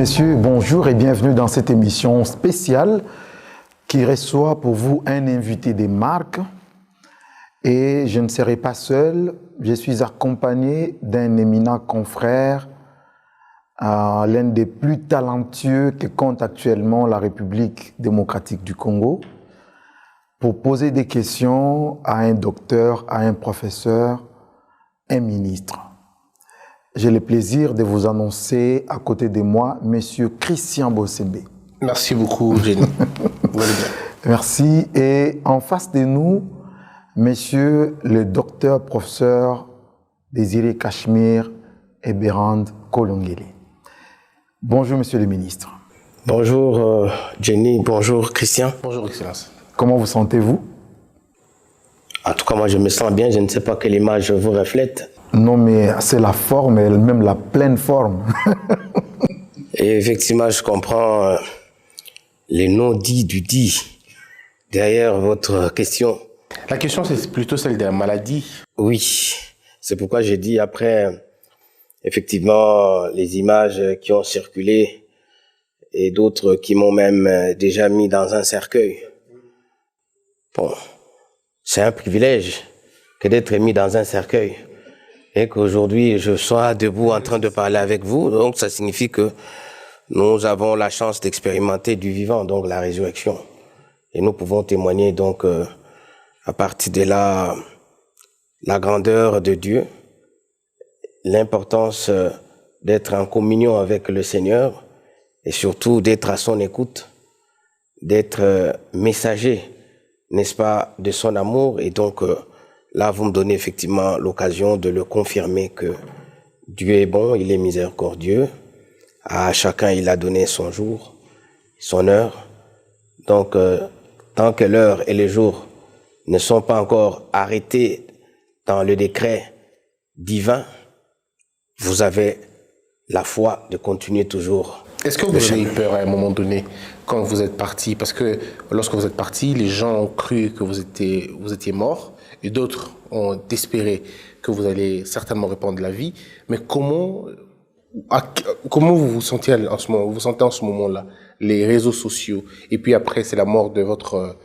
messieurs, bonjour et bienvenue dans cette émission spéciale qui reçoit pour vous un invité des marques. Et je ne serai pas seul, je suis accompagné d'un éminent confrère, l'un des plus talentueux que compte actuellement la République démocratique du Congo, pour poser des questions à un docteur, à un professeur, un ministre. J'ai le plaisir de vous annoncer à côté de moi, Monsieur Christian Bossembe. Merci beaucoup, Jenny. Merci. Et en face de nous, Monsieur le docteur professeur Désiré Cachemire Eberhard Kolongele. Bonjour, Monsieur le ministre. Bonjour, Jenny. Bonjour, Christian. Bonjour, Excellence. Comment vous sentez-vous? En tout cas, moi, je me sens bien. Je ne sais pas quelle image vous reflète. Non, mais c'est la forme, et même la pleine forme. Et effectivement, je comprends les non-dits du dit derrière votre question. La question, c'est plutôt celle de la maladie. Oui, c'est pourquoi j'ai dit après, effectivement, les images qui ont circulé et d'autres qui m'ont même déjà mis dans un cercueil. Bon, c'est un privilège que d'être mis dans un cercueil. Et qu'aujourd'hui, je sois debout en train de parler avec vous. Donc, ça signifie que nous avons la chance d'expérimenter du vivant, donc la résurrection. Et nous pouvons témoigner, donc, à partir de là, la grandeur de Dieu, l'importance d'être en communion avec le Seigneur et surtout d'être à son écoute, d'être messager, n'est-ce pas, de son amour. Et donc, là, vous me donnez effectivement l'occasion de le confirmer que Dieu est bon, il est miséricordieux. À chacun, il a donné son jour, son heure. Donc, tant que l'heure et le jour ne sont pas encore arrêtés dans le décret divin, vous avez la foi de continuer toujours. Est-ce que vous avez eu peur à un moment donné quand vous êtes parti? Parce que lorsque vous êtes parti, les gens ont cru que vous étiez mort et d'autres ont espéré que vous allez certainement reprendre la vie. Mais comment vous vous sentez en ce moment? Vous sentez en ce moment-là les réseaux sociaux et puis après c'est la mort de votre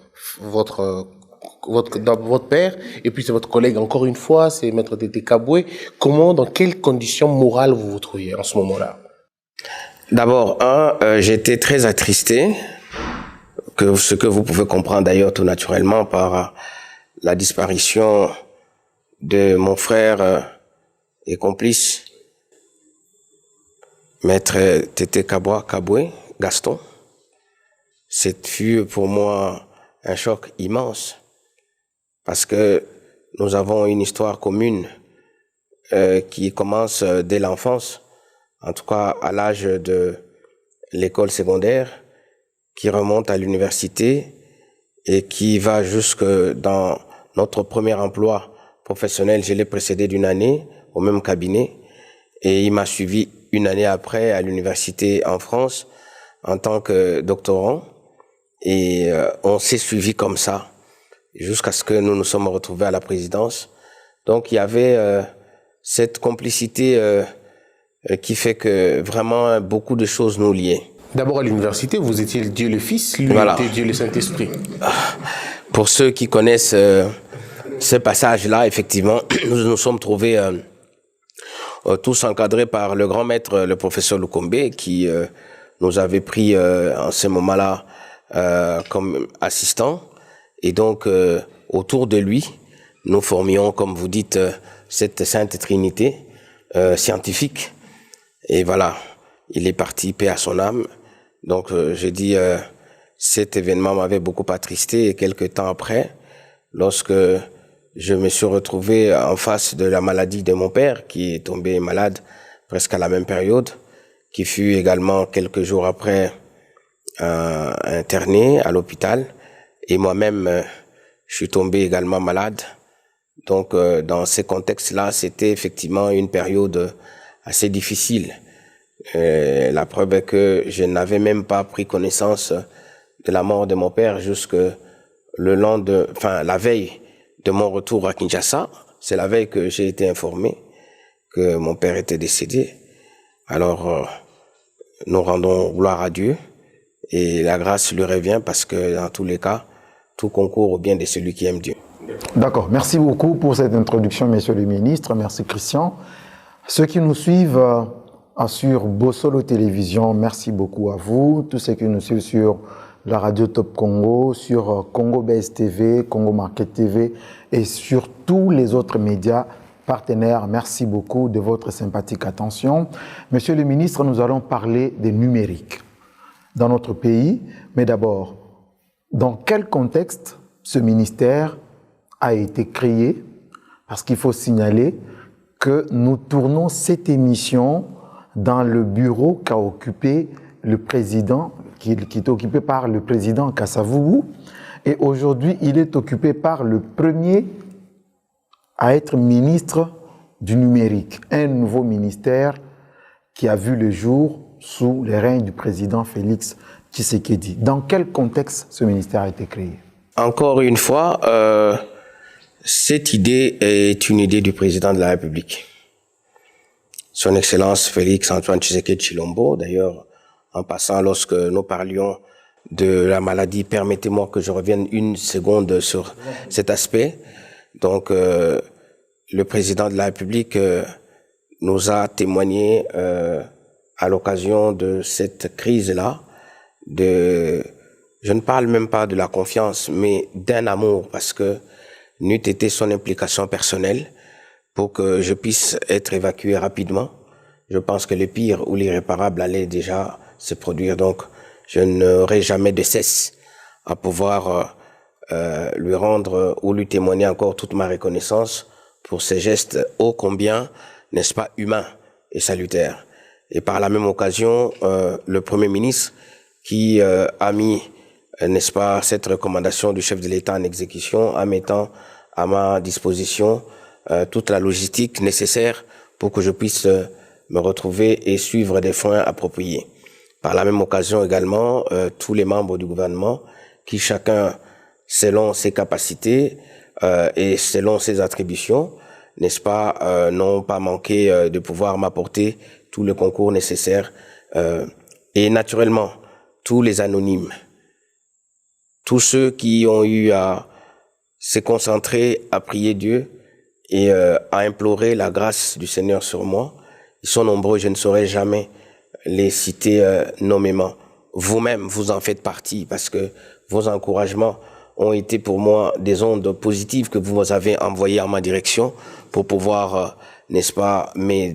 père, et puis c'est votre collègue encore une fois, c'est Maître Tété Kaboué. Comment, dans quelles conditions morales vous vous trouviez en ce moment-là? D'abord, j'étais très attristé, ce que vous pouvez comprendre d'ailleurs tout naturellement par la disparition de mon frère et complice, Maître Tété Kaboué, Gaston. Ce fut pour moi un choc immense. Parce que nous avons une histoire commune qui commence dès l'enfance, en tout cas à l'âge de l'école secondaire, qui remonte à l'université et qui va jusque dans notre premier emploi professionnel. Je l'ai précédé d'une année au même cabinet et il m'a suivi une année après à l'université en France en tant que doctorant et on s'est suivi comme ça jusqu'à ce que nous nous sommes retrouvés à la présidence. Donc il y avait cette complicité qui fait que vraiment beaucoup de choses nous liaient. D'abord à l'université, vous étiez Dieu le Fils, lui voilà. était Dieu le Saint-Esprit. Pour ceux qui connaissent ce passage-là, effectivement, nous nous sommes trouvés tous encadrés par le grand maître, le professeur Lukombe, qui nous avait pris en ce moment-là comme assistant. Et donc, autour de lui, nous formions, comme vous dites, cette sainte trinité scientifique. Et voilà, il est parti, paix à son âme. Donc, je dis, cet événement m'avait beaucoup attristé. Et quelques temps après, lorsque je me suis retrouvé en face de la maladie de mon père, qui est tombé malade presque à la même période, qui fut également quelques jours après interné à l'hôpital. Et moi-même, je suis tombé également malade. Donc, dans ces contextes-là, c'était effectivement une période assez difficile. La preuve est que je n'avais même pas pris connaissance de la mort de mon père jusque la veille de mon retour à Kinshasa. C'est la veille que j'ai été informé que mon père était décédé. Alors, nous rendons gloire à Dieu et la grâce lui revient parce que dans tous les cas, tout concourt au bien de celui qui aime Dieu. D'accord. Merci beaucoup pour cette introduction, Monsieur le Ministre. Merci, Christian. Ceux qui nous suivent sur Bossolo Télévision, merci beaucoup à vous. Tous ceux qui nous suivent sur la radio Top Congo, sur Congo Base TV, Congo Market TV et sur tous les autres médias partenaires, merci beaucoup de votre sympathique attention. Monsieur le Ministre, nous allons parler des numériques dans notre pays. Mais d'abord, dans quel contexte ce ministère a été créé? Parce qu'il faut signaler que nous tournons cette émission dans le bureau qu'a occupé le président, qui est occupé par le président Kasavubu. Et aujourd'hui, il est occupé par le premier à être ministre du numérique, un nouveau ministère qui a vu le jour sous les règnes du président Félix Tshisekedi. Dans quel contexte ce ministère a été créé? Encore une fois, cette idée est une idée du président de la République. Son Excellence Félix Antoine Tshisekedi Tshilombo. D'ailleurs, en passant, lorsque nous parlions de la maladie, permettez-moi que je revienne une seconde sur cet aspect. Donc, le président de la République nous a témoigné à l'occasion de cette crise-là, je ne parle même pas de la confiance, mais d'un amour, parce que n'eût été son implication personnelle pour que je puisse être évacué rapidement. Je pense que le pire ou l'irréparable allait déjà se produire, donc je n'aurai jamais de cesse à pouvoir lui rendre ou lui témoigner encore toute ma reconnaissance pour ces gestes ô combien, n'est-ce pas, humains et salutaires. Et par la même occasion, le Premier ministre qui a mis, n'est-ce pas, cette recommandation du chef de l'État en exécution en mettant à ma disposition toute la logistique nécessaire pour que je puisse me retrouver et suivre des soins appropriés. Par la même occasion également, tous les membres du gouvernement qui chacun, selon ses capacités et selon ses attributions, n'est-ce pas, n'ont pas manqué de pouvoir m'apporter tout le concours nécessaire. Et naturellement, tous les anonymes, tous ceux qui ont eu à se concentrer, à prier Dieu et à implorer la grâce du Seigneur sur moi, ils sont nombreux, je ne saurais jamais les citer nommément. Vous-même, vous en faites partie parce que vos encouragements ont été pour moi des ondes positives que vous avez envoyées en ma direction pour pouvoir, n'est-ce pas, me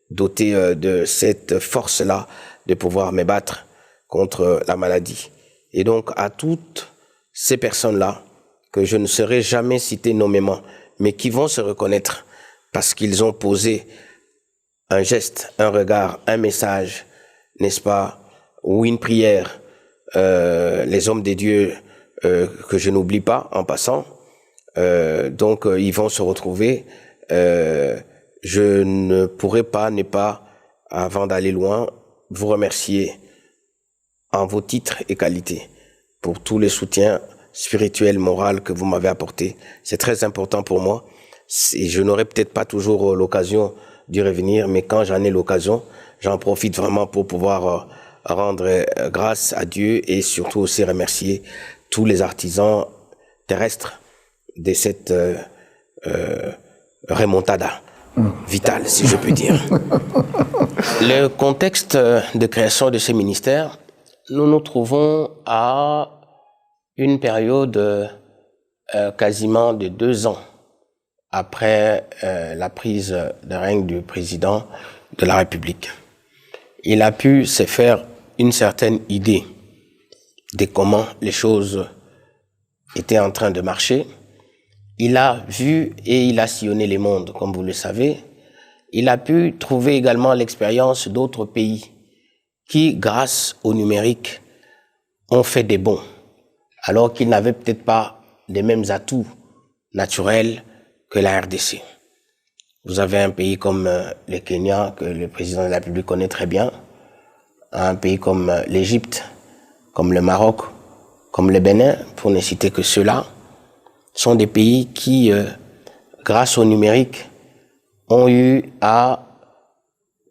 doter de cette force-là de pouvoir me battre contre la maladie. Et donc, à toutes ces personnes-là, que je ne saurais jamais citer nommément, mais qui vont se reconnaître parce qu'ils ont posé un geste, un regard, un message, n'est-ce pas, ou une prière, les hommes des dieux que je n'oublie pas en passant, donc ils vont se retrouver. Je ne pourrais pas ne pas, avant d'aller loin, vous remercier en vos titres et qualités pour tous les soutiens spirituels, moraux que vous m'avez apportés. C'est très important pour moi. Et je n'aurai peut-être pas toujours l'occasion d'y revenir, mais quand j'en ai l'occasion, j'en profite vraiment pour pouvoir rendre grâce à Dieu et surtout aussi remercier tous les artisans terrestres de cette remontada vitale, si je puis dire. Le contexte de création de ce ministère, nous nous trouvons à une période quasiment de 2 ans après la prise de règne du président de la République. Il a pu se faire une certaine idée de comment les choses étaient en train de marcher. Il a vu et il a sillonné les mondes, comme vous le savez. Il a pu trouver également l'expérience d'autres pays qui, grâce au numérique, ont fait des bons, alors qu'ils n'avaient peut-être pas les mêmes atouts naturels que la RDC. Vous avez un pays comme le Kenya, que le président de la République connaît très bien, un pays comme l'Égypte, comme le Maroc, comme le Bénin, pour ne citer que ceux-là, sont des pays qui, grâce au numérique, ont eu à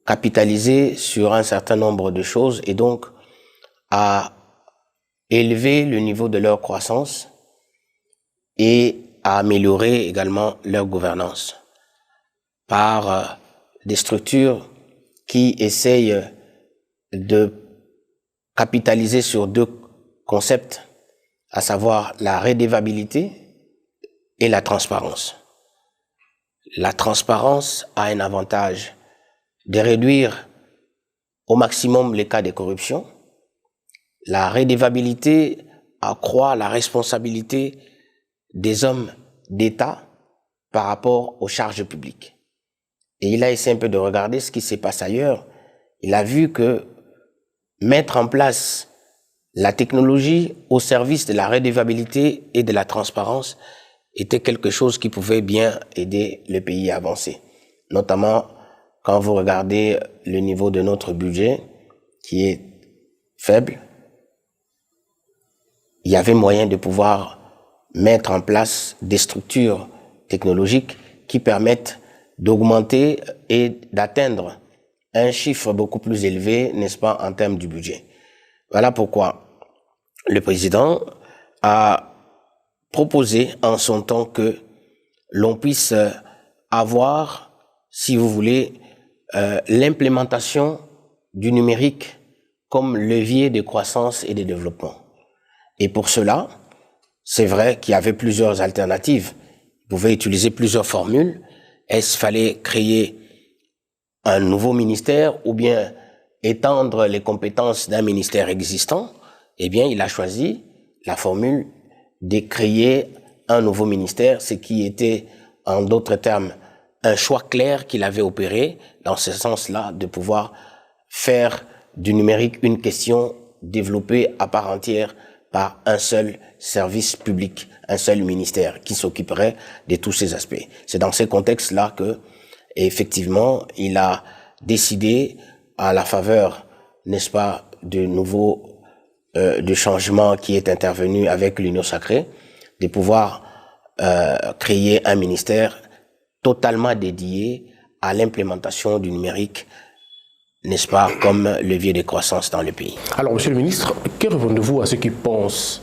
capitaliser sur un certain nombre de choses et donc à élever le niveau de leur croissance et à améliorer également leur gouvernance par des structures qui essayent de capitaliser sur deux concepts, à savoir la redevabilité et la transparence. La transparence a un avantage de réduire au maximum les cas de corruption. La redevabilité accroît la responsabilité des hommes d'État par rapport aux charges publiques. Et il a essayé un peu de regarder ce qui se passe ailleurs. Il a vu que mettre en place la technologie au service de la redevabilité et de la transparence était quelque chose qui pouvait bien aider le pays à avancer. Notamment quand vous regardez le niveau de notre budget, qui est faible, il y avait moyen de pouvoir mettre en place des structures technologiques qui permettent d'augmenter et d'atteindre un chiffre beaucoup plus élevé, n'est-ce pas, en termes du budget. Voilà pourquoi le président a proposé en son temps que l'on puisse avoir, si vous voulez, l'implémentation du numérique comme levier de croissance et de développement. Et pour cela, c'est vrai qu'il y avait plusieurs alternatives. Vous pouvez utiliser plusieurs formules. Est-ce fallait créer un nouveau ministère ou bien étendre les compétences d'un ministère existant? Eh bien, il a choisi la formule de créer un nouveau ministère, ce qui était, en d'autres termes, un choix clair qu'il avait opéré dans ce sens-là, de pouvoir faire du numérique une question développée à part entière par un seul service public, un seul ministère qui s'occuperait de tous ces aspects. C'est dans ces contextes-là que, effectivement, il a décidé, à la faveur, n'est-ce pas, de nouveaux, de changements qui est intervenu avec l'Union sacrée, de pouvoir créer un ministère totalement dédié à l'implémentation du numérique, n'est-ce pas, comme levier de croissance dans le pays. Alors, Monsieur le ministre, que répondez-vous à ceux qui pensent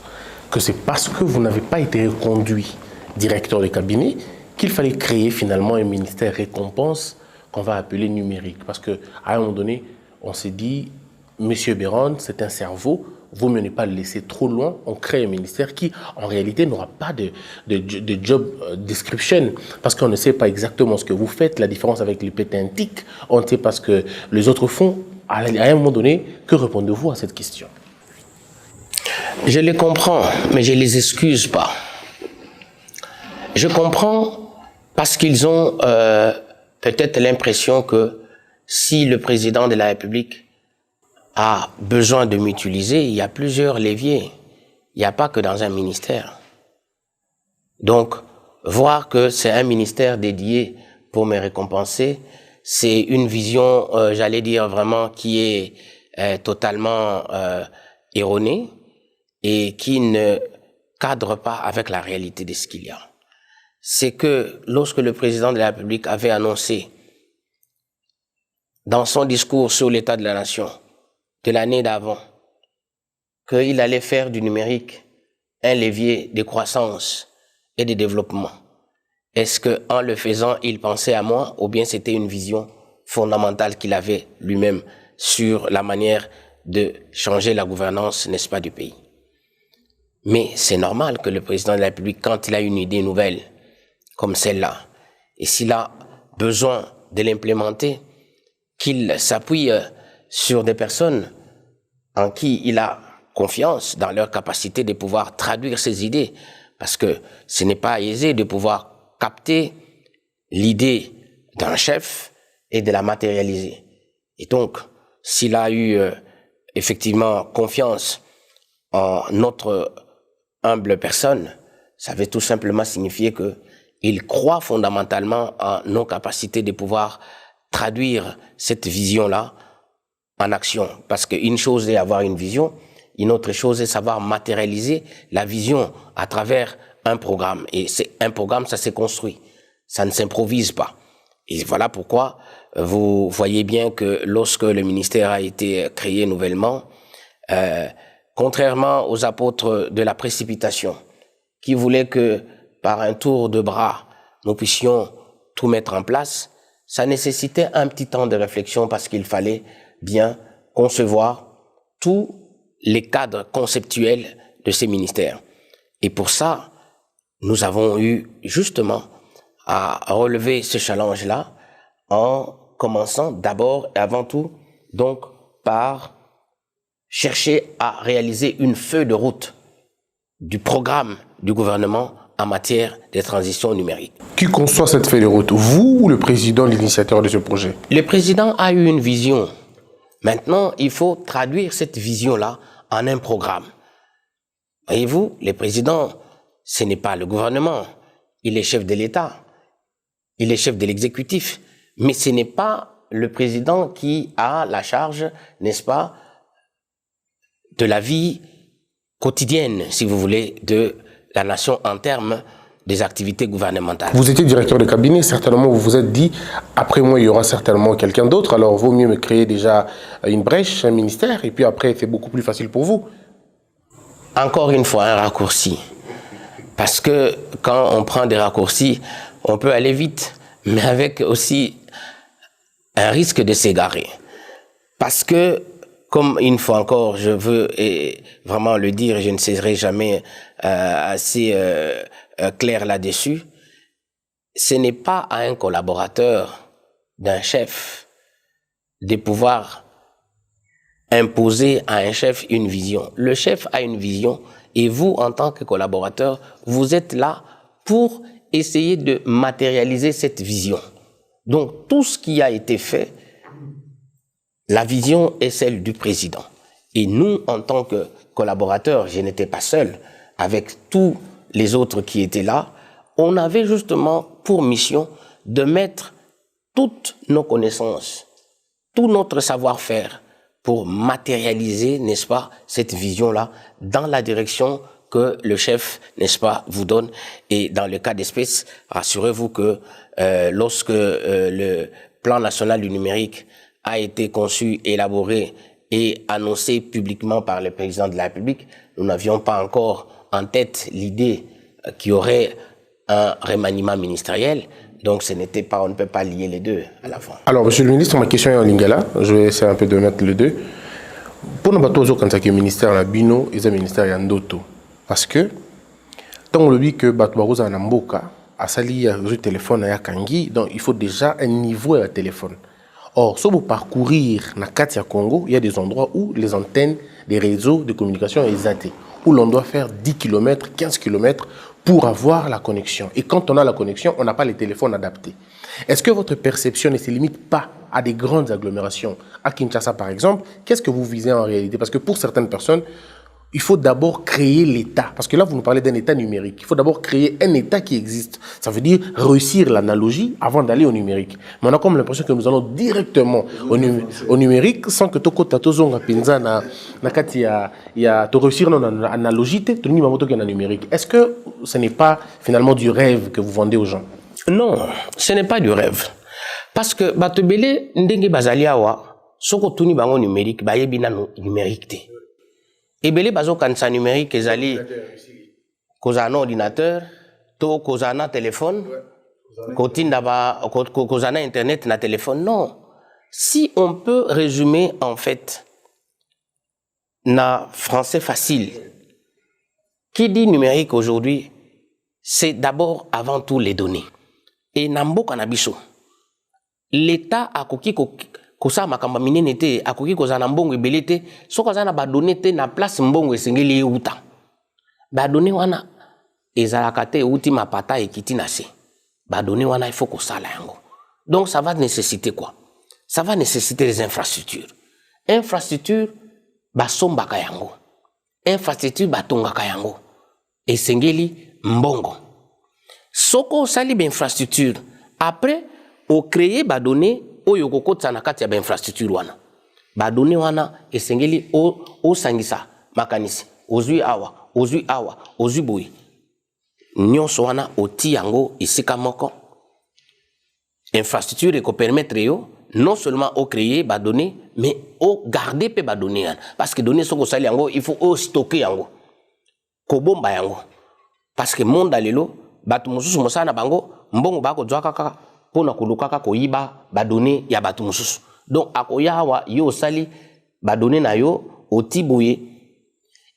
que c'est parce que vous n'avez pas été reconduit directeur de cabinet qu'il fallait créer finalement un ministère récompense qu'on va appeler numérique? Parce qu'à un moment donné, on s'est dit, Monsieur Béron, c'est un cerveau, vaut mieux ne pas le laisser trop loin, on crée un ministère qui, en réalité, n'aura pas de job description, parce qu'on ne sait pas exactement ce que vous faites, la différence avec le pétintique, on ne sait pas ce que les autres font. À un moment donné, que répondez-vous à cette question? Je les comprends, mais je les excuse pas. Je comprends parce qu'ils ont peut-être l'impression que si le président de la République a besoin de m'utiliser, il y a plusieurs leviers. Il n'y a pas que dans un ministère. Donc, voir que c'est un ministère dédié pour me récompenser, c'est une vision, j'allais dire vraiment, qui est totalement erronée et qui ne cadre pas avec la réalité de ce qu'il y a. C'est que lorsque le président de la République avait annoncé dans son discours sur l'état de la nation de l'année d'avant qu'il allait faire du numérique un levier de croissance et de développement, est-ce qu'en le faisant, il pensait à moi ou bien c'était une vision fondamentale qu'il avait lui-même sur la manière de changer la gouvernance, n'est-ce pas, du pays? Mais c'est normal que le président de la République, quand il a une idée nouvelle comme celle-là, et s'il a besoin de l'implémenter, qu'il s'appuie sur des personnes en qui il a confiance dans leur capacité de pouvoir traduire ses idées, parce que ce n'est pas aisé de pouvoir capter l'idée d'un chef et de la matérialiser. Et donc, s'il a eu effectivement confiance en notre humble personne, ça veut tout simplement signifier que il croit fondamentalement en nos capacités de pouvoir traduire cette vision-là en action. Parce qu'une chose est avoir une vision, une autre chose est savoir matérialiser la vision à travers un programme. Et c'est un programme, ça s'est construit. Ça ne s'improvise pas. Et voilà pourquoi vous voyez bien que lorsque le ministère a été créé nouvellement, contrairement aux apôtres de la précipitation, qui voulaient que par un tour de bras, nous puissions tout mettre en place, ça nécessitait un petit temps de réflexion parce qu'il fallait bien concevoir tous les cadres conceptuels de ces ministères. Et pour ça, nous avons eu justement à relever ce challenge-là en commençant d'abord et avant tout donc par chercher à réaliser une feuille de route du programme du gouvernement en matière de transition numérique. Qui conçoit cette feuille de route? Vous ou le président, l'initiateur de ce projet? Le président a eu une vision. Maintenant, il faut traduire cette vision-là en un programme. Voyez-vous, le président, ce n'est pas le gouvernement. Il est chef de l'État. Il est chef de l'exécutif. Mais ce n'est pas le président qui a la charge, n'est-ce pas, de la vie quotidienne, si vous voulez, de la nation en termes des activités gouvernementales. Vous étiez directeur de cabinet, certainement vous vous êtes dit, après moi il y aura certainement quelqu'un d'autre, alors vaut mieux me créer déjà une brèche, un ministère, et puis après c'est beaucoup plus facile pour vous. Encore une fois, un raccourci. Parce que quand on prend des raccourcis, on peut aller vite, mais avec aussi un risque de s'égarer. Parce que, comme une fois encore, je veux vraiment le dire, et je ne serai jamais assez clair là-dessus, ce n'est pas à un collaborateur d'un chef de pouvoir imposer à un chef une vision. Le chef a une vision et vous, en tant que collaborateur, vous êtes là pour essayer de matérialiser cette vision. Donc, tout ce qui a été fait, la vision est celle du président. Et nous, en tant que collaborateurs, je n'étais pas seul, avec tous les autres qui étaient là, on avait justement pour mission de mettre toutes nos connaissances, tout notre savoir-faire pour matérialiser, n'est-ce pas, cette vision-là dans la direction que le chef, n'est-ce pas, vous donne. Et dans le cas d'espèce, rassurez-vous que lorsque le plan national du numérique a été conçu, élaboré et annoncé publiquement par le président de la République, nous n'avions pas encore en tête l'idée qu'il y aurait un remaniement ministériel. Donc ce n'était pas, on ne peut pas lier les deux à la fois. Alors, monsieur le ministre, ma question est en lingala. Je vais essayer un peu de mettre les deux. Pour nous battre quand il y a ministère la bino et le ministère yandoto, parce que tant on le dit que batouarouz en amboka a sali le téléphone à kangi, donc il faut déjà un niveau à téléphone. Or, si vous parcourir na Katia Congo, il y a des endroits où les antennes des réseaux de communication sont exatées, où l'on doit faire 10 km, 15 km pour avoir la connexion. Et quand on a la connexion, on n'a pas les téléphones adaptés. Est-ce que votre perception ne se limite pas à des grandes agglomérations? À Kinshasa, par exemple, qu'est-ce que vous visez en réalité? Parce que pour certaines personnes, il faut d'abord créer l'État. Parce que là, vous nous parlez d'un État numérique. Il faut d'abord créer un État qui existe. Ça veut dire réussir l'analogie avant d'aller au numérique. Mais on a comme l'impression que nous allons directement au numérique sans que toko tatozonga pinza na kati ya to réussir notre analogie te ni mamoto que na numérique. Est-ce que ce n'est pas finalement du rêve que vous vendez aux gens? Non, ce n'est pas du rêve. Parce que batobele ndenge bazaliawa soko tuni bango numérique ba yebi na numérique te. Ebele bazo kanisa numérique ezali kozana ordinateur to kozana téléphone kotinda ba kozana internet na téléphone. Non, si on peut résumer en fait na français facile, qui dit numérique aujourd'hui, c'est d'abord avant tout les données. Et nambo kanabiso, l'État a koki kosa makamba minene te akoki kozana mbongo ebele te soko azana ba donné te na place mbongo esengeli euta ba donné wana ezalaka te euti mapata ekiti na se ba donné wana il faut kosala yango. Donc ça va nécessiter quoi? Ça va nécessiter les infrastructures. Infrastructure ba sombaka yango, infrastructure ba tongaka yango esengeli mbongo. Soko sali ba infrastructure après au créer ba donné oyo kokotsa na kati ya ba infrastructure wana ba donné wana esengeli o sangisa makanisi ozui awa ozui boyi nyonso wana oti yango isika moko infrastructure et qu'on permettre non seulement au créer ba donner mais au garder pe ba donner parce que donner soko sali yango il faut au stocker yango ko bomba yango parce que monde alelo batu mususu mosana bango mbongo bako zwaka kaka pona kolukaka ko yiba ba donner ya batu mususu donc akoya wa yo sali ba donner na yo otiboye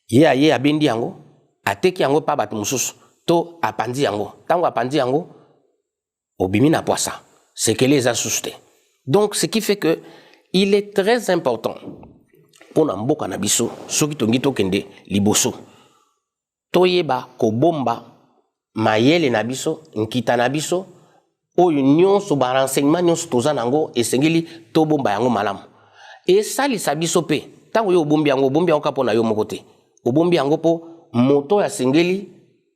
ye abendi yango ateki yango pa batu mususu to apandi yango tango apandi yango obimi na poisa c'est que les a susté. Donc ce qui fait que il est très important pour mboka na biso soki tongi to kende liboso toyeba ko bomba mayele na biso nkita na biso oyo nyonso ba renseignement nyonso toza nango esengeli to bomba yango malamu et sali sa biso pe tango yo bombi yango kapona yo mokote obombi yango po moto ya sengeli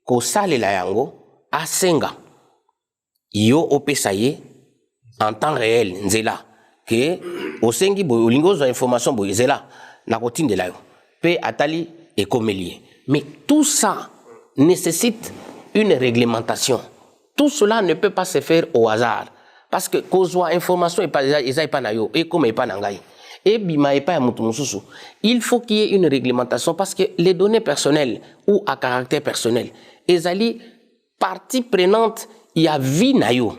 ko salela yango asenga yo opesa ye en temps réel nzela que osengi boy olingo zo information boy nzela na kotindela yo pe atali et komelie mais tout ça nécessite une réglementation. Tout cela ne peut pas se faire au hasard parce que kozwa information et pas na yo et comme et pas nangai et bima et pas mutu mususu il faut qu'il y ait une réglementation parce que les données personnelles ou à caractère personnel ezali partie prenante il y a vie na yo.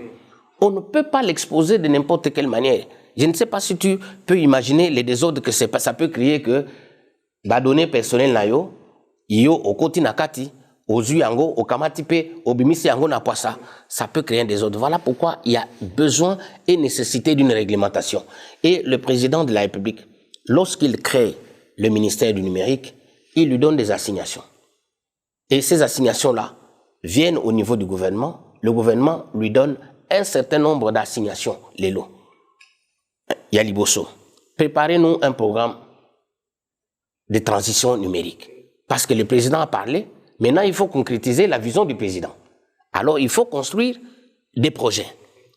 On ne peut pas l'exposer de n'importe quelle manière. Je ne sais pas si tu peux imaginer les désordres que ça peut créer que la donnée personnelle na yo au koti nakati aux yango au kamati pe au bimisi yango na poisa ça peut créer un désordre. Voilà pourquoi il y a besoin et nécessité d'une réglementation. Et le président de la République, lorsqu'il crée le ministère du numérique, il lui donne des assignations. Et ces assignations-là viennent au niveau du gouvernement. Le gouvernement lui donne un certain nombre d'assignations, les lots. Yaliboso, préparez-nous un programme de transition numérique. Parce que le président a parlé, maintenant il faut concrétiser la vision du président. Alors il faut construire des projets.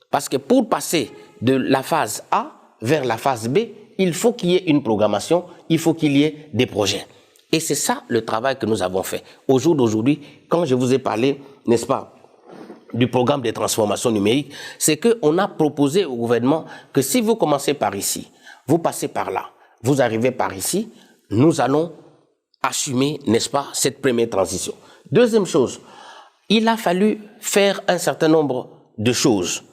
Parce que pour passer de la phase A vers la phase B, il faut qu'il y ait une programmation, il faut qu'il y ait des projets. Et c'est ça le travail que nous avons fait. Au jour d'aujourd'hui, quand je vous ai parlé, n'est-ce pas, du programme de transformation numérique, c'est qu'on a proposé au gouvernement que si vous commencez par ici, vous passez par là, vous arrivez par ici, nous allons assumer, n'est-ce pas, cette première transition. Deuxième chose, il a fallu faire un certain nombre de choses.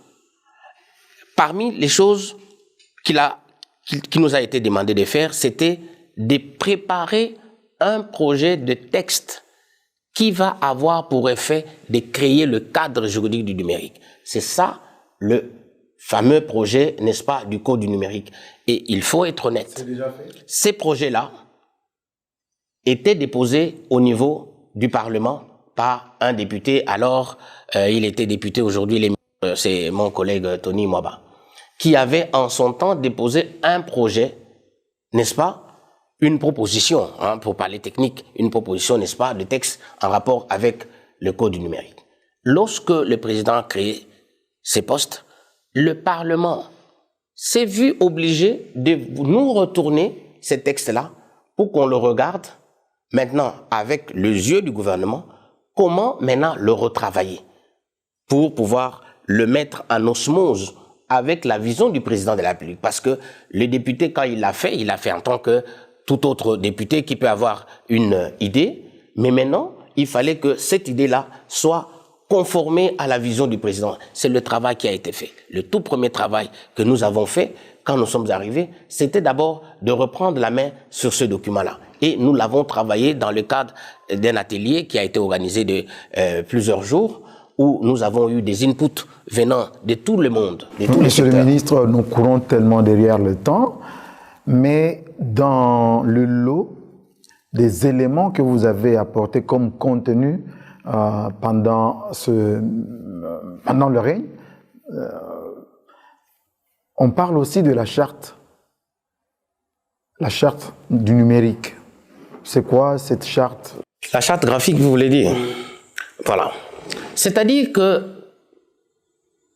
Parmi les choses qui nous a été demandé de faire, c'était de préparer un projet de texte qui va avoir pour effet de créer le cadre juridique du numérique. C'est ça le fameux projet, n'est-ce pas, du code du numérique. Et il faut être honnête. C'est déjà fait. Ces projets-là étaient déposés au niveau du Parlement par un député. Alors, il était député aujourd'hui, c'est mon collègue Tony Mwaba, qui avait en son temps déposé un projet, n'est-ce pas, une proposition, pour parler technique, une proposition, n'est-ce pas, de texte en rapport avec le code du numérique. Lorsque le président a créé ces postes, le Parlement s'est vu obligé de nous retourner ces textes-là pour qu'on le regarde maintenant avec les yeux du gouvernement, comment maintenant le retravailler pour pouvoir le mettre en osmose avec la vision du président de la République. Parce que le député, quand il l'a fait en tant que tout autre député qui peut avoir une idée, mais maintenant, il fallait que cette idée-là soit conformée à la vision du président. C'est le travail qui a été fait. Le tout premier travail que nous avons fait quand nous sommes arrivés, c'était d'abord de reprendre la main sur ce document-là. Et nous l'avons travaillé dans le cadre d'un atelier qui a été organisé de plusieurs jours, où nous avons eu des inputs venant de tout le monde. Monsieur le ministre, nous courons tellement derrière le temps, mais dans le lot des éléments que vous avez apportés comme contenu pendant le règne, on parle aussi de la charte du numérique. C'est quoi cette charte? La charte graphique, vous voulez dire? Voilà. C'est-à-dire que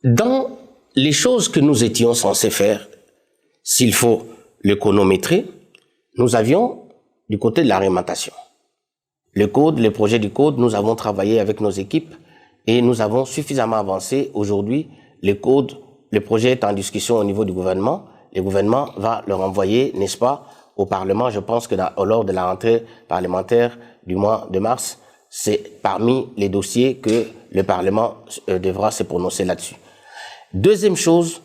dans les choses que nous étions censés faire, s'il faut le chronométrer, nous avions du côté de la réglementation. Le code, les projets du code, nous avons travaillé avec nos équipes et nous avons suffisamment avancé aujourd'hui. Le code le projet est en discussion au niveau du gouvernement. Le gouvernement va le renvoyer, n'est-ce pas, au Parlement. Je pense que lors de la rentrée parlementaire du mois de mars, c'est parmi les dossiers que le Parlement devra se prononcer là-dessus. Deuxième chose,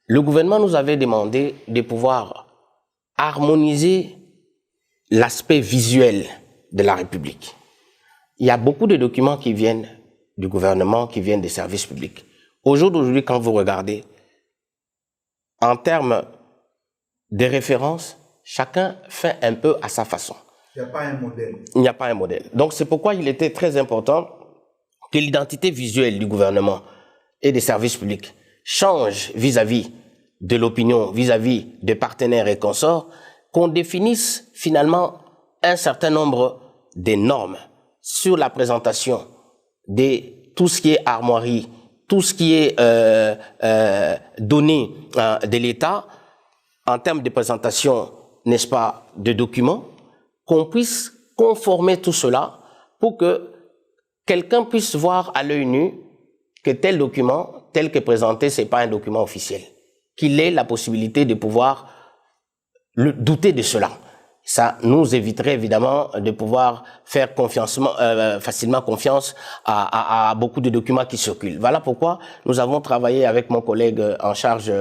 le gouvernement nous avait demandé de pouvoir harmoniser l'aspect visuel de la République. Il y a beaucoup de documents qui viennent du gouvernement, qui viennent des services publics. Au jour d'aujourd'hui, quand vous regardez, en termes de référence, chacun fait un peu à sa façon. Il n'y a pas un modèle. Il n'y a pas un modèle. Donc c'est pourquoi il était très important que l'identité visuelle du gouvernement et des services publics change vis-à-vis de l'opinion, vis-à-vis des partenaires et consorts, qu'on définisse finalement un certain nombre de normes sur la présentation de tout ce qui est armoirie, tout ce qui est donné de l'État en termes de présentation, n'est-ce pas, de documents, qu'on puisse conformer tout cela pour que quelqu'un puisse voir à l'œil nu que tel document, tel que présenté, c'est pas un document officiel. Qu'il ait la possibilité de pouvoir douter de cela. Ça nous éviterait évidemment de pouvoir faire facilement confiance à beaucoup de documents qui circulent. Voilà pourquoi nous avons travaillé avec mon collègue en charge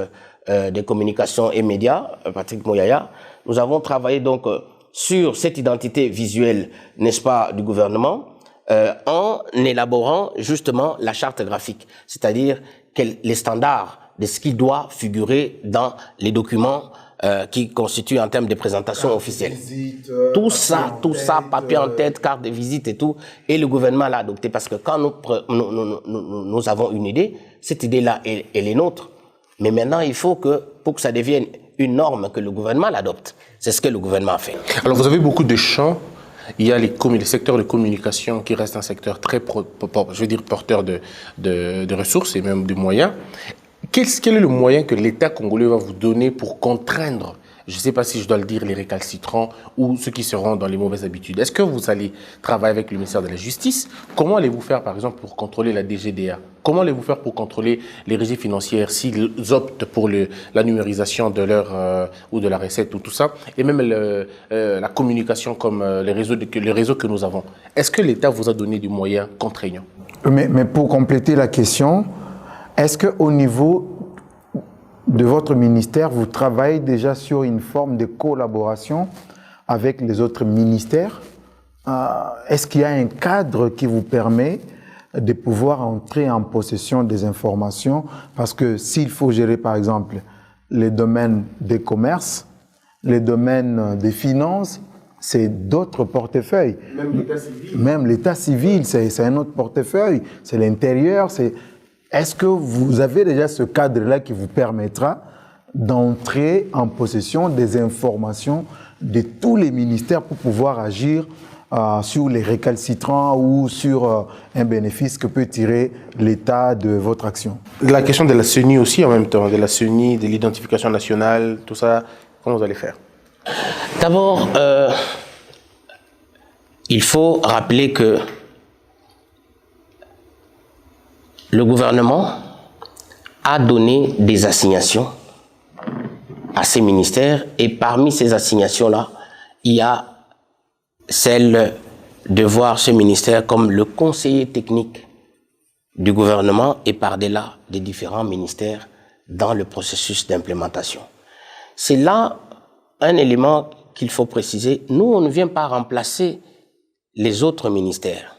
des communications et médias, Patrick Mouyaya. Nous avons travaillé donc sur cette identité visuelle, n'est-ce pas, du gouvernement, en élaborant justement la charte graphique, c'est-à-dire les standards de ce qui doit figurer dans les documents qui constituent en termes de présentation officielle. Tout ça, papier en tête, carte de visite et tout, et le gouvernement l'a adopté parce que quand nous avons une idée, cette idée-là, elle est nôtre. Mais maintenant, il faut que, pour que ça devienne une norme, que le gouvernement l'adopte. C'est ce que le gouvernement a fait. Alors, vous avez beaucoup de champs. Il y a les secteurs de communication qui restent un secteur très, porteur de ressources et même de moyens. Quel est le moyen que l'État congolais va vous donner pour contraindre, je ne sais pas si je dois le dire, les récalcitrants ou ceux qui seront dans les mauvaises habitudes? Est-ce que vous allez travailler avec le ministère de la Justice? Comment allez-vous faire, par exemple, pour contrôler la DGDA? Comment allez-vous faire pour contrôler les régies financières s'ils optent pour la numérisation de leur ou de la recette ou tout ça? Et même la communication comme les réseaux que nous avons. Est-ce que l'État vous a donné des moyens contraignants? Mais pour compléter la question, est-ce qu'au niveau de votre ministère, vous travaillez déjà sur une forme de collaboration avec les autres ministères? Est-ce qu'il y a un cadre qui vous permet de pouvoir entrer en possession des informations? Parce que s'il faut gérer, par exemple, les domaines des commerces, les domaines des finances, c'est d'autres portefeuilles. Même l'état civil. Même l'état civil, c'est un autre portefeuille. C'est l'intérieur, Est-ce que vous avez déjà ce cadre-là qui vous permettra d'entrer en possession des informations de tous les ministères pour pouvoir agir sur les récalcitrants ou sur un bénéfice que peut tirer l'État de votre action? La question de la CENI aussi en même temps, de la CENI, de l'identification nationale, tout ça, comment vous allez faire? D'abord, il faut rappeler que le gouvernement a donné des assignations à ces ministères et parmi ces assignations-là, il y a celle de voir ce ministère comme le conseiller technique du gouvernement et par-delà des différents ministères dans le processus d'implémentation. C'est là un élément qu'il faut préciser. Nous, on ne vient pas remplacer les autres ministères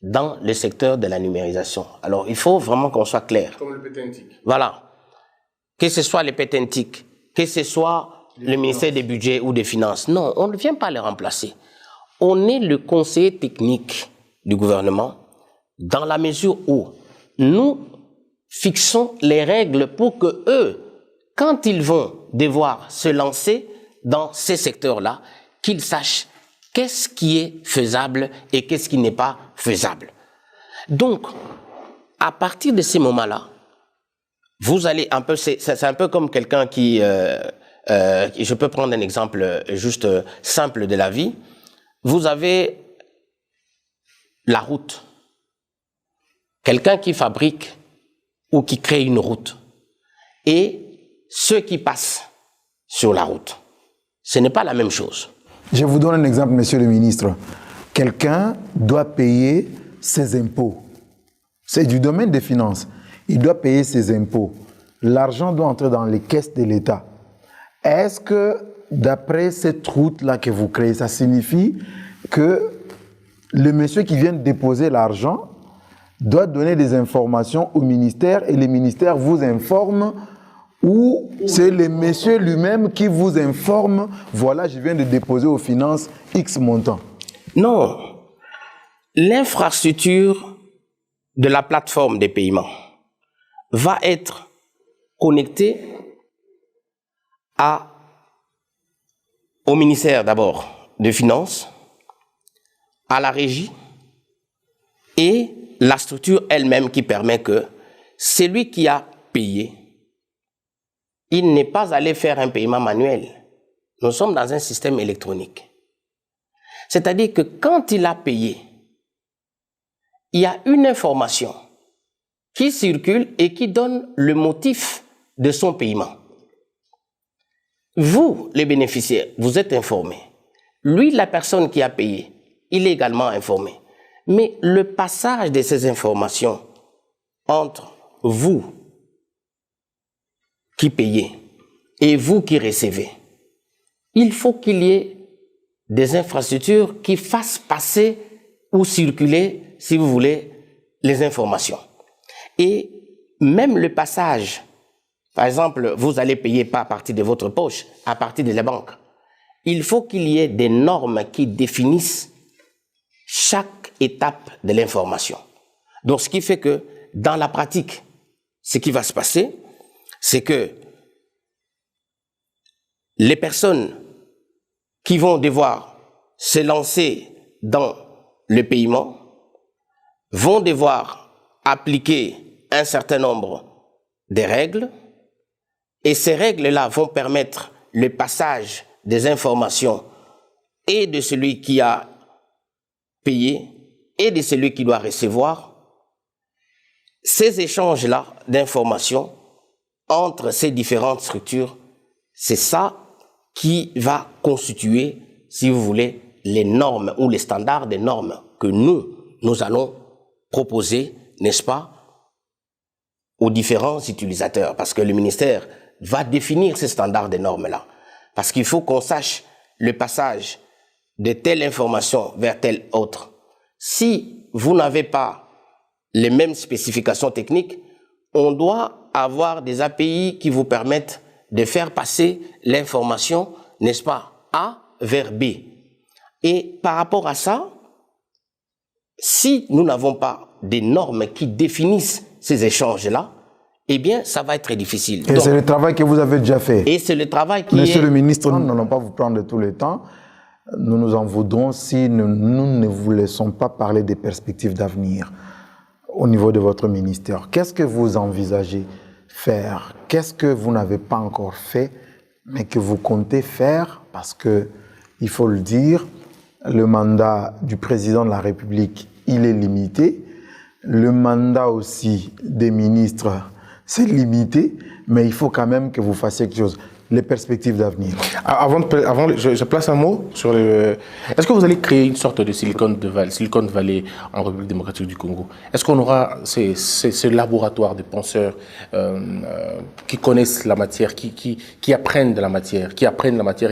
dans le secteur de la numérisation. Alors, il faut vraiment qu'on soit clair. Comme le pétentique. Voilà. Que ce soit les pétentiques, que ce soit le ministère des Budgets ou des Finances. Non, on ne vient pas les remplacer. On est le conseiller technique du gouvernement dans la mesure où nous fixons les règles pour que eux, quand ils vont devoir se lancer dans ces secteurs-là, qu'ils sachent qu'est-ce qui est faisable et qu'est-ce qui n'est pas faisable. Donc, à partir de ces moments-là, vous allez un peu, c'est un peu comme quelqu'un qui, je peux prendre un exemple juste simple de la vie. Vous avez la route. Quelqu'un qui fabrique ou qui créent une route et ceux qui passent sur la route. Ce n'est pas la même chose. Je vous donne un exemple, monsieur le ministre. Quelqu'un doit payer ses impôts. C'est du domaine des finances. Il doit payer ses impôts. L'argent doit entrer dans les caisses de l'État. Est-ce que, d'après cette route-là que vous créez, ça signifie que le monsieur qui vient de déposer l'argent doit donner des informations au ministère et le ministère vous informe, ou c'est le monsieur lui-même qui vous informe, voilà, je viens de déposer aux finances X montant? Non. L'infrastructure de la plateforme des paiements va être connectée au ministère d'abord des Finances, à la régie et la structure elle-même qui permet que celui qui a payé, il n'est pas allé faire un paiement manuel. Nous sommes dans un système électronique. C'est-à-dire que quand il a payé, il y a une information qui circule et qui donne le motif de son paiement. Vous, les bénéficiaires, vous êtes informés. Lui, la personne qui a payé, il est également informé. Mais le passage de ces informations entre vous qui payez et vous qui recevez, il faut qu'il y ait des infrastructures qui fassent passer ou circuler, si vous voulez, les informations. Et même le passage, par exemple, vous allez payer pas à partir de votre poche, à partir de la banque. Il faut qu'il y ait des normes qui définissent chaque étape de l'information. Donc, ce qui fait que, dans la pratique, ce qui va se passer, c'est que les personnes qui vont devoir se lancer dans le paiement vont devoir appliquer un certain nombre de règles, et ces règles-là vont permettre le passage des informations et de celui qui a payé et de celui qui doit recevoir. Ces échanges-là d'informations entre ces différentes structures, c'est ça qui va constituer, si vous voulez, les normes ou les standards des normes que nous allons proposer, n'est-ce pas, aux différents utilisateurs. Parce que le ministère va définir ces standards des normes-là. Parce qu'il faut qu'on sache le passage de telle information vers telle autre. Si vous n'avez pas les mêmes spécifications techniques, on doit avoir des API qui vous permettent de faire passer l'information, n'est-ce pas, A vers B. Et par rapport à ça, si nous n'avons pas des normes qui définissent ces échanges-là, eh bien, ça va être très difficile. Et c'est le travail que vous avez déjà fait. Et c'est le travail qui Monsieur le ministre, nous n'allons pas vous prendre tout le temps. Nous nous en voudrons si nous ne vous laissons pas parler des perspectives d'avenir au niveau de votre ministère. Qu'est-ce que vous envisagez faire? Qu'est-ce que vous n'avez pas encore fait, mais que vous comptez faire? Parce que, il faut le dire, le mandat du président de la République, il est limité. Le mandat aussi des ministres, c'est limité, mais il faut quand même que vous fassiez quelque chose. Les perspectives d'avenir. Je place un mot sur le... Est-ce que vous allez créer une sorte de Silicon Valley en République démocratique du Congo? Est-ce qu'on aura ce laboratoire de penseurs qui connaissent la matière, qui apprennent de la matière,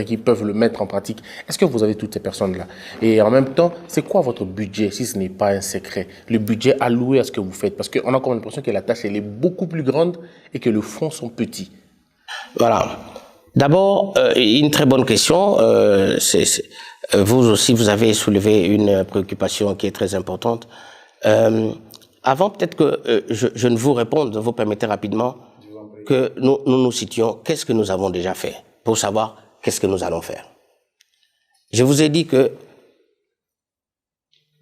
et qui peuvent le mettre en pratique? Est-ce que vous avez toutes ces personnes-là? Et en même temps, c'est quoi votre budget, si ce n'est pas un secret? Le budget alloué à ce que vous faites? Parce qu'on a encore l'impression que la tâche, elle est beaucoup plus grande et que les fonds sont petits. Voilà. D'abord, une très bonne question. Vous aussi, vous avez soulevé une préoccupation qui est très importante. Avant peut-être que je ne vous réponde, vous permettez rapidement que nous citions qu'est-ce que nous avons déjà fait pour savoir qu'est-ce que nous allons faire. Je vous ai dit que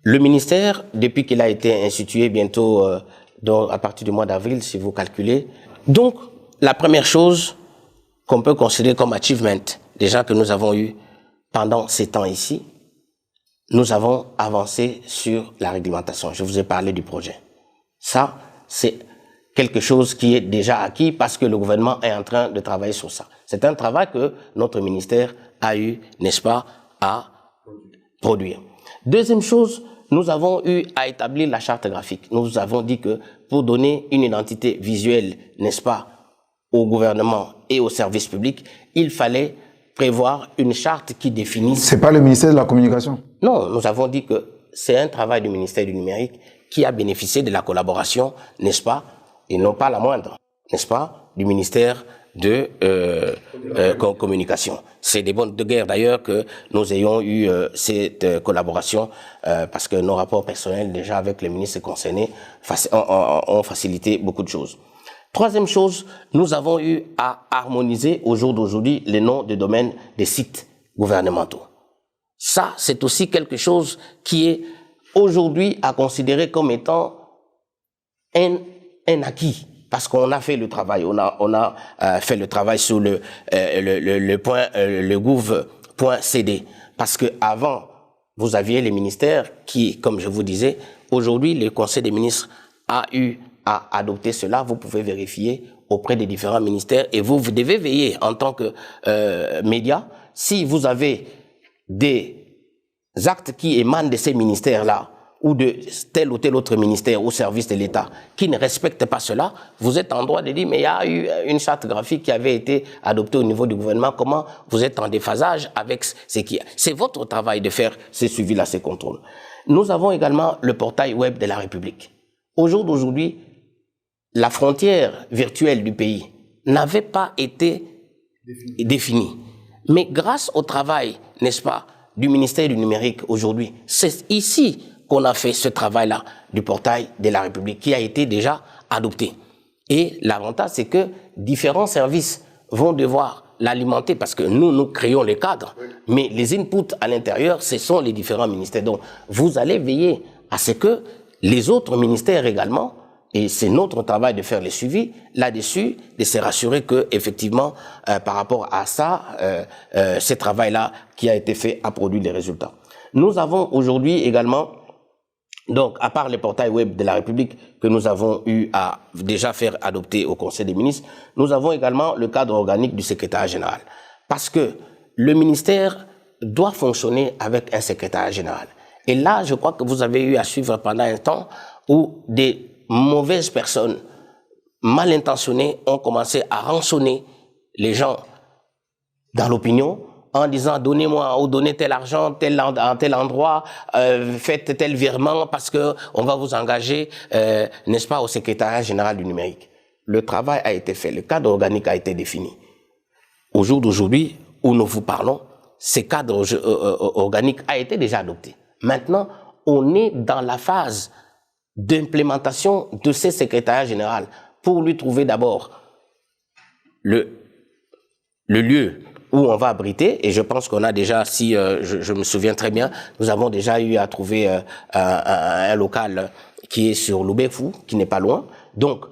le ministère, depuis qu'il a été institué bientôt à partir du mois d'avril, si vous calculez, donc la première chose qu'on peut considérer comme achievement, déjà que nous avons eu pendant ces temps ici, nous avons avancé sur la réglementation. Je vous ai parlé du projet. Ça, c'est quelque chose qui est déjà acquis parce que le gouvernement est en train de travailler sur ça. C'est un travail que notre ministère a eu, n'est-ce pas, à produire. Deuxième chose, nous avons eu à établir la charte graphique. Nous avons dit que pour donner une identité visuelle, n'est-ce pas, au gouvernement et aux services publics, il fallait prévoir une charte qui définisse... C'est pas le ministère de la Communication? Non, nous avons dit que c'est un travail du ministère du Numérique qui a bénéficié de la collaboration, n'est-ce pas, et non pas la moindre, n'est-ce pas, du ministère de Communication. C'est des bonnes de guerre d'ailleurs que nous ayons eu cette collaboration parce que nos rapports personnels déjà avec les ministres concernés ont facilité beaucoup de choses. Troisième chose, nous avons eu à harmoniser au jour d'aujourd'hui les noms de domaine des sites gouvernementaux. Ça, c'est aussi quelque chose qui est aujourd'hui à considérer comme étant un acquis. Parce qu'on a fait le travail, on a fait le travail sur le gouv.cd. Parce que avant, vous aviez les ministères qui, comme je vous disais, aujourd'hui, le Conseil des ministres a eu à adopter cela. Vous pouvez vérifier auprès des différents ministères et vous devez veiller en tant que média. Si vous avez des actes qui émanent de ces ministères-là, ou de tel ou tel autre ministère ou service de l'État qui ne respecte pas cela, vous êtes en droit de dire mais il y a eu une charte graphique qui avait été adoptée au niveau du gouvernement, comment vous êtes en déphasage avec ce qui... C'est votre travail de faire ces suivis-là, ces contrôles. Nous avons également le portail web de la République. Au jour d'aujourd'hui, la frontière virtuelle du pays n'avait pas été définie. Mais grâce au travail, n'est-ce pas, du ministère du Numérique aujourd'hui, c'est ici qu'on a fait ce travail-là du portail de la République qui a été déjà adopté. Et l'avantage, c'est que différents services vont devoir l'alimenter parce que nous créons les cadres, mais les inputs à l'intérieur, ce sont les différents ministères. Donc, vous allez veiller à ce que les autres ministères également, et c'est notre travail de faire les suivis là-dessus, de se rassurer que effectivement, par rapport à ça, ce travail-là qui a été fait a produit des résultats. Nous avons aujourd'hui également, donc, à part les portails web de la République que nous avons eu à déjà faire adopter au Conseil des ministres, nous avons également le cadre organique du secrétariat général. Parce que le ministère doit fonctionner avec un secrétariat général. Et là, je crois que vous avez eu à suivre pendant un temps où des mauvaises personnes mal intentionnées ont commencé à rançonner les gens dans l'opinion en disant donnez-moi ou donnez tel argent à tel endroit, faites tel virement parce que on va vous engager, n'est-ce pas, au secrétariat général du numérique. Le travail a été fait, le cadre organique a été défini. Au jour d'aujourd'hui, où nous vous parlons, ce cadre organique a été déjà adopté. Maintenant, on est dans la phase d'implémentation de ce secrétariat général pour lui trouver d'abord le lieu où on va abriter, et je pense qu'on a déjà, si je me souviens très bien, nous avons déjà eu à trouver un local qui est sur Loubefou, qui n'est pas loin. Donc,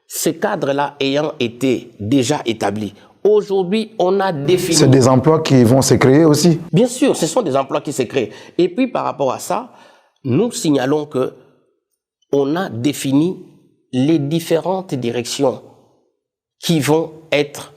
ce cadre-là ayant été déjà établi, aujourd'hui, on a défini... C'est des emplois qui vont se créer aussi? Bien sûr, ce sont des emplois qui se créent. Et puis, par rapport à ça, nous signalons que on a défini les différentes directions qui vont être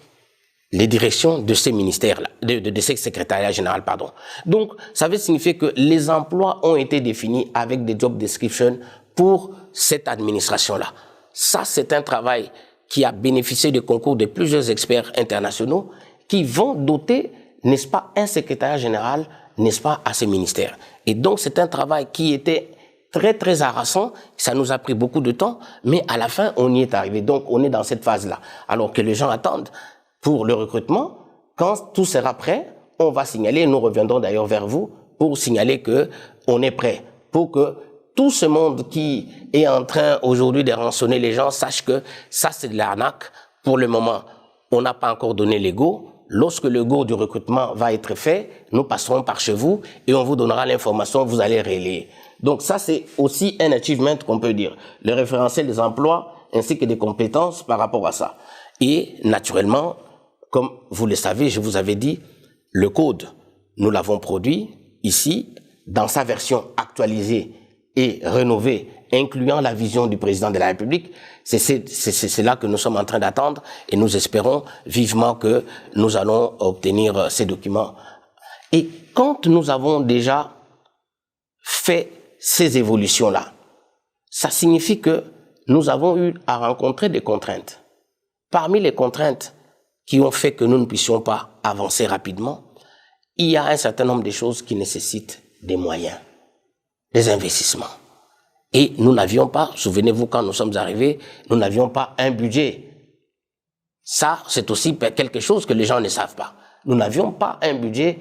les directions de ces ministères-là, de ces secrétariats généraux, pardon. Donc, ça veut signifier que les emplois ont été définis avec des job descriptions pour cette administration-là. Ça, c'est un travail qui a bénéficié du concours de plusieurs experts internationaux qui vont doter, n'est-ce pas, un secrétariat général, n'est-ce pas, à ces ministères. Et donc, c'est un travail qui était très, très harassant. Ça nous a pris beaucoup de temps, mais à la fin, on y est arrivé. Donc, on est dans cette phase-là. Alors que les gens attendent pour le recrutement, quand tout sera prêt, on va signaler, nous reviendrons d'ailleurs vers vous, pour signaler que on est prêt, pour que tout ce monde qui est en train aujourd'hui de rançonner les gens sache que ça c'est de l'arnaque. Pour le moment, on n'a pas encore donné les go. Lorsque le go du recrutement va être fait, nous passerons par chez vous et on vous donnera l'information, vous allez relayer. Donc ça c'est aussi un achievement qu'on peut dire. Le référentiel des emplois ainsi que des compétences par rapport à ça. Et naturellement, comme vous le savez, je vous avais dit, le code, nous l'avons produit ici, dans sa version actualisée et rénovée, incluant la vision du président de la République, c'est là que nous sommes en train d'attendre et nous espérons vivement que nous allons obtenir ces documents. Et quand nous avons déjà fait ces évolutions-là, ça signifie que nous avons eu à rencontrer des contraintes. Parmi les contraintes qui ont fait que nous ne puissions pas avancer rapidement, il y a un certain nombre de choses qui nécessitent des moyens, des investissements. Et nous n'avions pas, souvenez-vous quand nous sommes arrivés, nous n'avions pas un budget. Ça, c'est aussi quelque chose que les gens ne savent pas. Nous n'avions pas un budget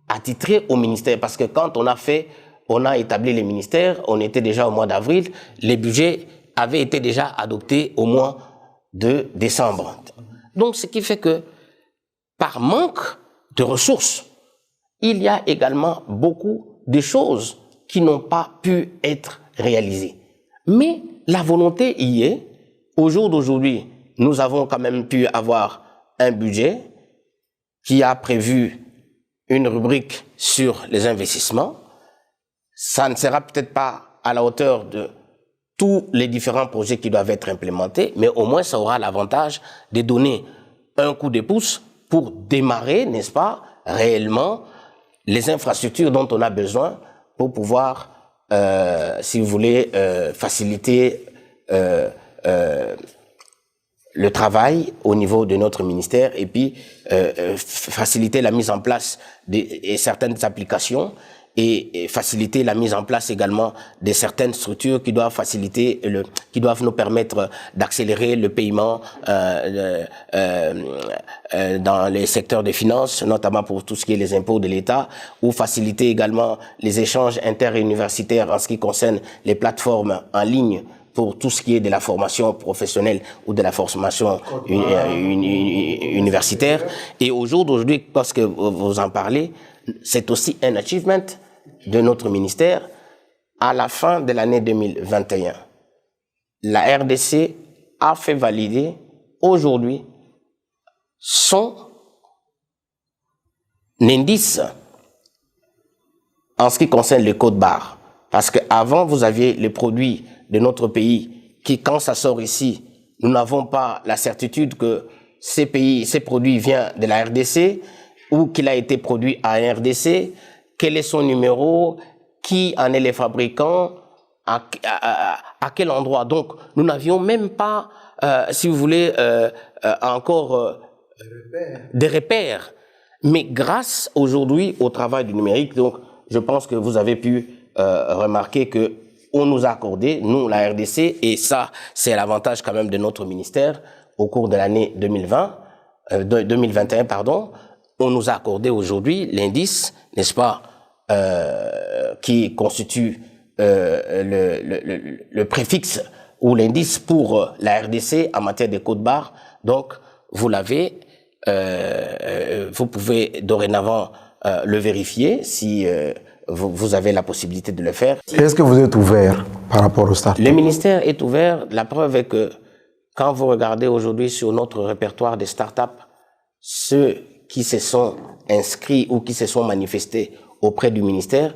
attitré au ministère, parce que quand on a établi les ministères, on était déjà au mois d'avril, les budgets avaient été déjà adoptés au mois de décembre. Donc, ce qui fait que, par manque de ressources, il y a également beaucoup de choses qui n'ont pas pu être réalisées. Mais la volonté y est. Au jour d'aujourd'hui, nous avons quand même pu avoir un budget qui a prévu une rubrique sur les investissements. Ça ne sera peut-être pas à la hauteur de tous les différents projets qui doivent être implémentés, mais au moins ça aura l'avantage de donner un coup de pouce pour démarrer, n'est-ce pas, réellement les infrastructures dont on a besoin pour pouvoir, si vous voulez, faciliter le travail au niveau de notre ministère et puis faciliter la mise en place de certaines applications et faciliter la mise en place également de certaines structures qui doivent faciliter qui doivent nous permettre d'accélérer le paiement dans les secteurs des finances, notamment pour tout ce qui est les impôts de l'État, ou faciliter également les échanges interuniversitaires en ce qui concerne les plateformes en ligne pour tout ce qui est de la formation professionnelle ou de la formation universitaire. Et au jour d'aujourd'hui, parce que vous en parlez, c'est aussi un achievement de notre ministère. À la fin de l'année 2021, la RDC a fait valider aujourd'hui son indice en ce qui concerne le code barre. Parce qu'avant, vous aviez les produits de notre pays qui, quand ça sort ici, nous n'avons pas la certitude que ces produits viennent de la RDC ou qu'il a été produit à la RDC, quel est son numéro, qui en est les fabricants, à quel endroit. Donc, nous n'avions même pas, si vous voulez, encore des repères. Mais grâce aujourd'hui au travail du numérique, donc, je pense que vous avez pu remarquer que on nous a accordé, nous, la RDC, et ça, c'est l'avantage quand même de notre ministère, au cours de l'année 2021, pardon, on nous a accordé aujourd'hui l'indice, n'est-ce pas, qui constitue le préfixe ou l'indice pour la RDC en matière de code barre. Donc, vous l'avez, vous pouvez dorénavant le vérifier si vous avez la possibilité de le faire. Est-ce que vous êtes ouvert par rapport au start-up? Le ministère est ouvert. La preuve est que quand vous regardez aujourd'hui sur notre répertoire des start-up, ceux qui se sont inscrits ou qui se sont manifestés auprès du ministère,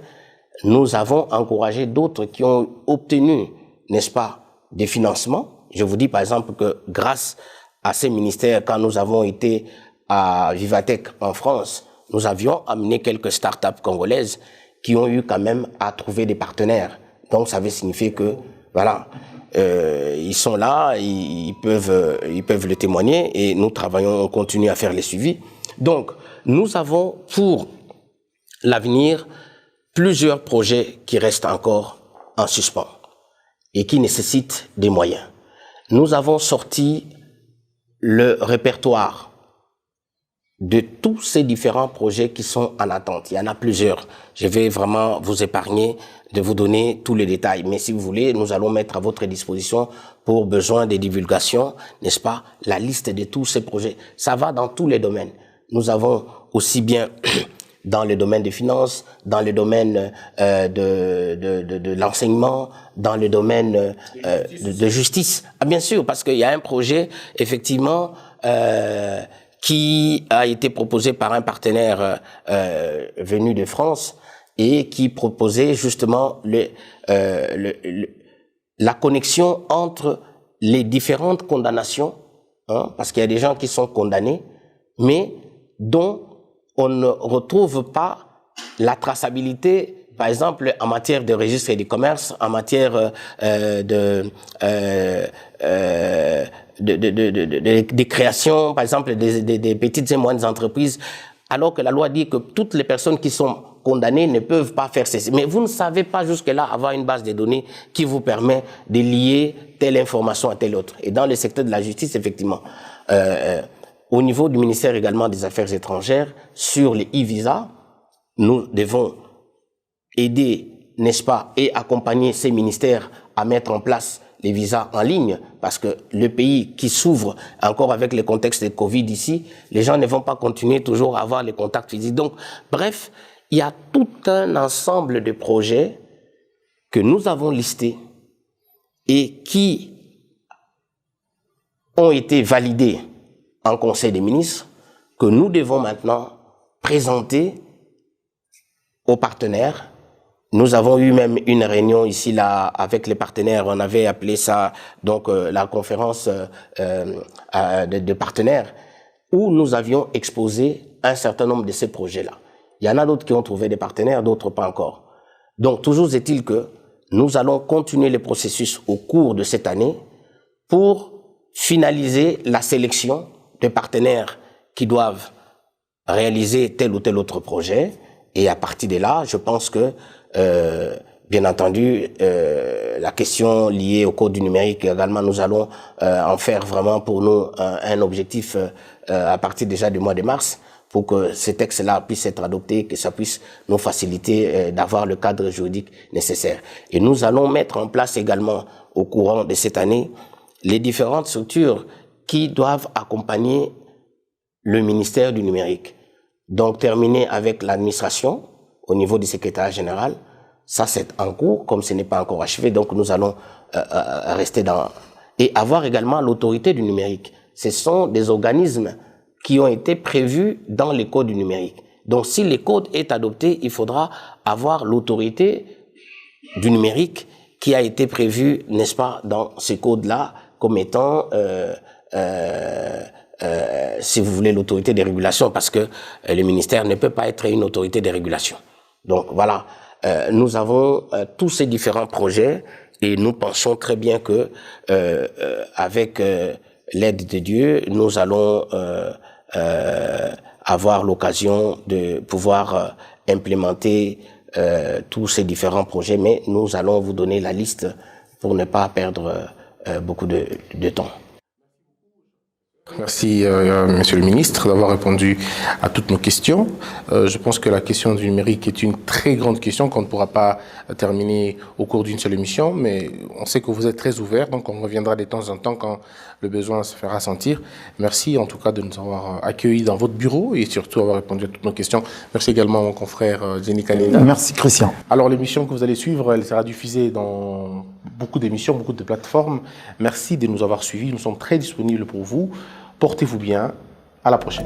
nous avons encouragé d'autres qui ont obtenu, n'est-ce pas, des financements. Je vous dis par exemple que grâce à ces ministères, quand nous avons été à Vivatech en France, nous avions amené quelques start-up congolaises qui ont eu quand même à trouver des partenaires. Donc ça veut signifier que, voilà, ils sont là, ils peuvent le témoigner et nous travaillons, on continue à faire les suivis. Donc, nous avons pour l'avenir plusieurs projets qui restent encore en suspens et qui nécessitent des moyens. Nous avons sorti le répertoire de tous ces différents projets qui sont en attente. Il y en a plusieurs. Je vais vraiment vous épargner de vous donner tous les détails. Mais si vous voulez, nous allons mettre à votre disposition pour besoin de divulgation, n'est-ce pas, la liste de tous ces projets. Ça va dans tous les domaines. Nous avons aussi bien dans le domaine des finances, dans le domaine de l'enseignement, dans le domaine de justice. Ah, bien sûr, parce qu'il y a un projet, effectivement, qui a été proposé par un partenaire venu de France et qui proposait justement la connexion entre les différentes condamnations, parce qu'il y a des gens qui sont condamnés, mais dont on ne retrouve pas la traçabilité, par exemple en matière de registre et du commerce, en matière des créations, par exemple des petites et moyennes entreprises, alors que la loi dit que toutes les personnes qui sont condamnées ne peuvent pas faire ceci. Mais vous ne savez pas jusque-là avoir une base de données qui vous permet de lier telle information à telle autre. Et dans le secteur de la justice, effectivement, au niveau du ministère également des Affaires étrangères, sur les e-visas, nous devons aider, n'est-ce pas, et accompagner ces ministères à mettre en place les visas en ligne, parce que le pays qui s'ouvre encore avec le contexte de Covid ici, les gens ne vont pas continuer toujours à avoir les contacts physiques. Donc, bref, il y a tout un ensemble de projets que nous avons listés et qui ont été validés en Conseil des ministres, que nous devons maintenant présenter aux partenaires. Nous avons eu même une réunion ici là avec les partenaires. On avait appelé ça donc la conférence de partenaires, où nous avions exposé un certain nombre de ces projets-là. Il y en a d'autres qui ont trouvé des partenaires, d'autres pas encore. Donc toujours est-il que nous allons continuer le processus au cours de cette année pour finaliser la sélection de partenaires qui doivent réaliser tel ou tel autre projet. Et à partir de là, je pense que bien entendu, la question liée au code du numérique également, nous allons en faire vraiment pour nous un objectif à partir déjà du mois de mars, pour que ces textes-là puissent être adoptés, que ça puisse nous faciliter d'avoir le cadre juridique nécessaire. Et nous allons mettre en place également, au courant de cette année, les différentes structures qui doivent accompagner le ministère du numérique. Donc, terminer avec l'administration au niveau du secrétariat général. Ça, c'est en cours, comme ce n'est pas encore achevé. Donc, nous allons rester dans... Et avoir également l'autorité du numérique. Ce sont des organismes qui ont été prévus dans les codes du numérique. Donc, si le code est adopté, il faudra avoir l'autorité du numérique qui a été prévue, n'est-ce pas, dans ce code-là, comme étant... si vous voulez, l'autorité de régulation, parce que le ministère ne peut pas être une autorité de régulation. Donc voilà, nous avons tous ces différents projets et nous pensons très bien que avec l'aide de Dieu, nous allons avoir l'occasion de pouvoir implémenter tous ces différents projets, mais nous allons vous donner la liste pour ne pas perdre beaucoup de temps. Merci, Monsieur le Ministre, d'avoir répondu à toutes nos questions. Je pense que la question du numérique est une très grande question qu'on ne pourra pas terminer au cours d'une seule émission, mais on sait que vous êtes très ouvert, donc on reviendra de temps en temps quand le besoin se fera sentir. Merci en tout cas de nous avoir accueillis dans votre bureau et surtout avoir répondu à toutes nos questions. Merci également à mon confrère Jenny Kanina. Merci Christian. Alors l'émission que vous allez suivre, elle sera diffusée dans beaucoup d'émissions, beaucoup de plateformes. Merci de nous avoir suivis, nous sommes très disponibles pour vous. Portez-vous bien, à la prochaine.